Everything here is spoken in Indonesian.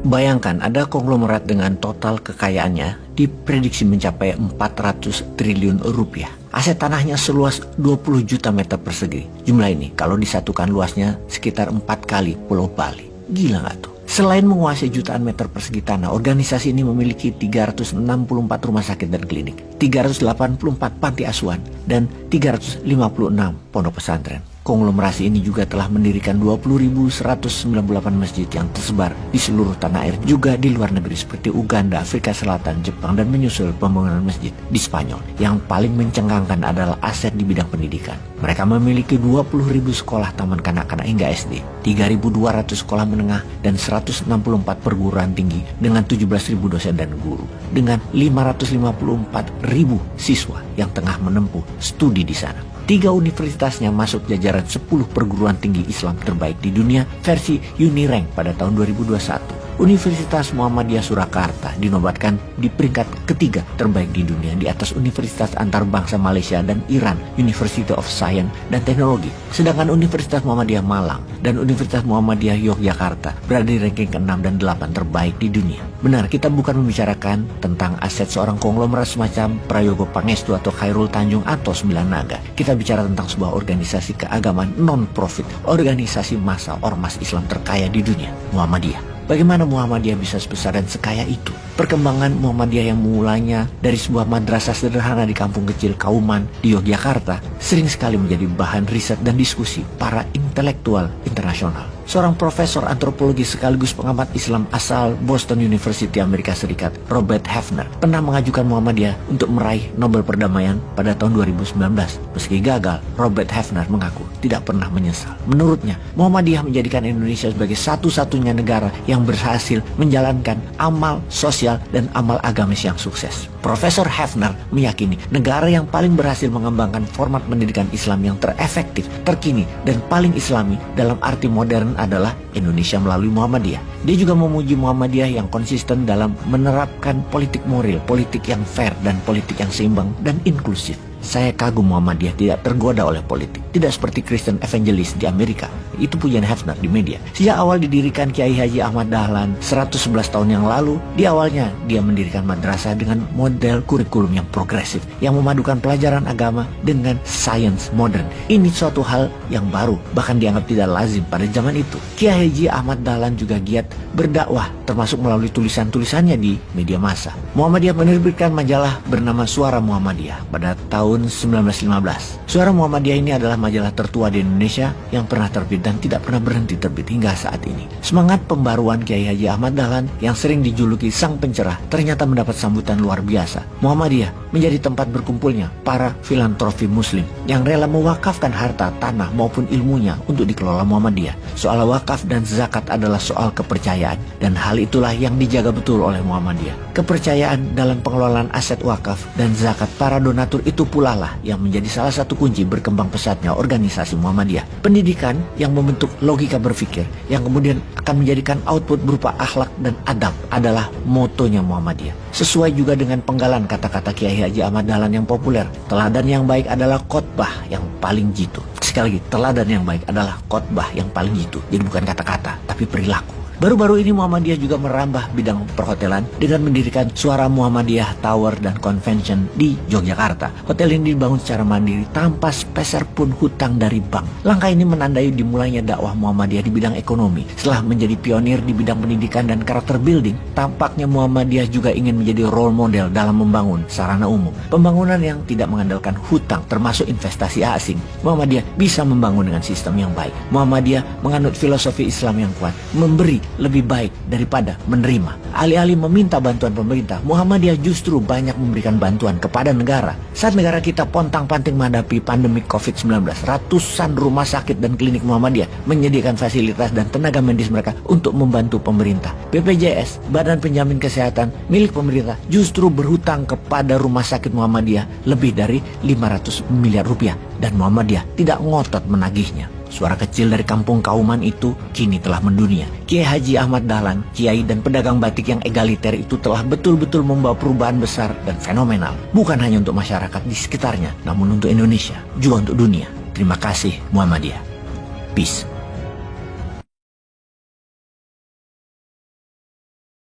Bayangkan ada konglomerat dengan total kekayaannya diprediksi mencapai 400 triliun rupiah. Aset tanahnya seluas 20 juta meter persegi. Jumlah ini kalau disatukan luasnya sekitar 4 kali Pulau Bali. Gila nggak tuh? Selain menguasai jutaan meter persegi tanah, organisasi ini memiliki 364 rumah sakit dan klinik, 384 panti asuhan, dan 356 pondok pesantren. Konglomerasi ini juga telah mendirikan 20.198 masjid yang tersebar di seluruh tanah air, juga di luar negeri seperti Uganda, Afrika Selatan, Jepang, dan menyusul pembangunan masjid di Spanyol. Yang paling mencengangkan adalah aset di bidang pendidikan. Mereka memiliki 20.000 sekolah taman kanak-kanak hingga SD, 3.200 sekolah menengah, dan 164 perguruan tinggi dengan 17.000 dosen dan guru, dengan 554.000 siswa yang tengah menempuh studi di sana. 3 universitasnya masuk jajaran 10 perguruan tinggi Islam terbaik di dunia versi Unirank pada tahun 2021. Universitas Muhammadiyah Surakarta dinobatkan di peringkat ketiga terbaik di dunia di atas Universitas Antarbangsa Malaysia dan Iran, University of Science dan Teknologi. Sedangkan Universitas Muhammadiyah Malang dan Universitas Muhammadiyah Yogyakarta berada di ranking ke-6 dan 8 terbaik di dunia. Benar, kita bukan membicarakan tentang aset seorang konglomerat semacam Prayogo Pangestu atau Khairul Tanjung atau Sembilan Naga. Kita bicara tentang sebuah organisasi keagamaan non-profit, organisasi massa ormas Islam terkaya di dunia, Muhammadiyah. Bagaimana Muhammadiyah bisa sebesar dan sekaya itu? Perkembangan Muhammadiyah yang mulanya dari sebuah madrasah sederhana di kampung kecil Kauman di Yogyakarta sering sekali menjadi bahan riset dan diskusi para intelektual internasional. Seorang profesor antropologi sekaligus pengamat Islam asal Boston University Amerika Serikat, Robert Hefner, pernah mengajukan Muhammadiyah untuk meraih Nobel Perdamaian pada tahun 2019. Meski gagal, Robert Hefner mengaku tidak pernah menyesal. Menurutnya, Muhammadiyah menjadikan Indonesia sebagai satu-satunya negara yang berhasil menjalankan amal sosial dan amal agamis yang sukses. Profesor Hefner meyakini negara yang paling berhasil mengembangkan format pendidikan Islam yang terefektif, terkini, dan paling islami dalam arti modern adalah Indonesia melalui Muhammadiyah. Dia juga memuji Muhammadiyah yang konsisten dalam menerapkan politik moral, politik yang fair, dan politik yang seimbang dan inklusif. Saya kagum Muhammadiyah tidak tergoda oleh politik, tidak seperti Christian Evangelist di Amerika. Itu pujian Hefner di media. Sejak awal didirikan Kiai Haji Ahmad Dahlan 111 tahun yang lalu, di awalnya dia mendirikan madrasah dengan model kurikulum yang progresif, yang memadukan pelajaran agama dengan sains modern. Ini suatu hal yang baru, bahkan dianggap tidak lazim pada zaman itu. Kiai Haji Ahmad Dahlan juga giat berdakwah, termasuk melalui tulisan-tulisannya di media massa. Muhammadiyah menerbitkan majalah bernama Suara Muhammadiyah pada tahun 1915. Suara Muhammadiyah ini adalah majalah tertua di Indonesia yang pernah terbit dan tidak pernah berhenti terbit hingga saat ini. Semangat pembaruan Kiai Haji Ahmad Dahlan yang sering dijuluki sang pencerah ternyata mendapat sambutan luar biasa. Muhammadiyah menjadi tempat berkumpulnya para filantropi muslim yang rela mewakafkan harta, tanah maupun ilmunya untuk dikelola Muhammadiyah. Soal wakaf dan zakat adalah soal kepercayaan, dan hal itulah yang dijaga betul oleh Muhammadiyah. Kepercayaan dalam pengelolaan aset wakaf dan zakat para donatur itu pula lah yang menjadi salah satu kunci berkembang pesatnya organisasi Muhammadiyah. Pendidikan yang membentuk logika berpikir yang kemudian akan menjadikan output berupa akhlak dan adab adalah motonya Muhammadiyah. Sesuai juga dengan penggalan kata-kata Kiai Haji Ahmad Dahlan yang populer, teladan yang baik adalah khotbah yang paling jitu. Sekali lagi, teladan yang baik adalah khotbah yang paling jitu. Jadi bukan kata-kata, tapi perilaku. Baru-baru ini Muhammadiyah juga merambah bidang perhotelan dengan mendirikan Suara Muhammadiyah Tower dan Convention di Yogyakarta. Hotel ini dibangun secara mandiri tanpa sepeser pun hutang dari bank. Langkah ini menandai dimulainya dakwah Muhammadiyah di bidang ekonomi. Setelah menjadi pionir di bidang pendidikan dan karakter building, tampaknya Muhammadiyah juga ingin menjadi role model dalam membangun sarana umum. Pembangunan yang tidak mengandalkan hutang termasuk investasi asing. Muhammadiyah bisa membangun dengan sistem yang baik. Muhammadiyah menganut filosofi Islam yang kuat, memberi lebih baik daripada menerima. Alih-alih meminta bantuan pemerintah, Muhammadiyah justru banyak memberikan bantuan kepada negara. Saat negara kita pontang-panting menghadapi pandemi COVID-19, ratusan rumah sakit dan klinik Muhammadiyah menyediakan fasilitas dan tenaga medis mereka untuk membantu pemerintah. BPJS, Badan Penjamin Kesehatan milik pemerintah, justru berhutang kepada rumah sakit Muhammadiyah lebih dari 500 miliar rupiah, dan Muhammadiyah tidak ngotot menagihnya. Suara kecil dari kampung Kauman itu kini telah mendunia. Kiai Haji Ahmad Dahlan, kiai dan pedagang batik yang egaliter itu telah betul-betul membawa perubahan besar dan fenomenal. Bukan hanya untuk masyarakat di sekitarnya, namun untuk Indonesia, juga untuk dunia. Terima kasih Muhammadiyah. Peace.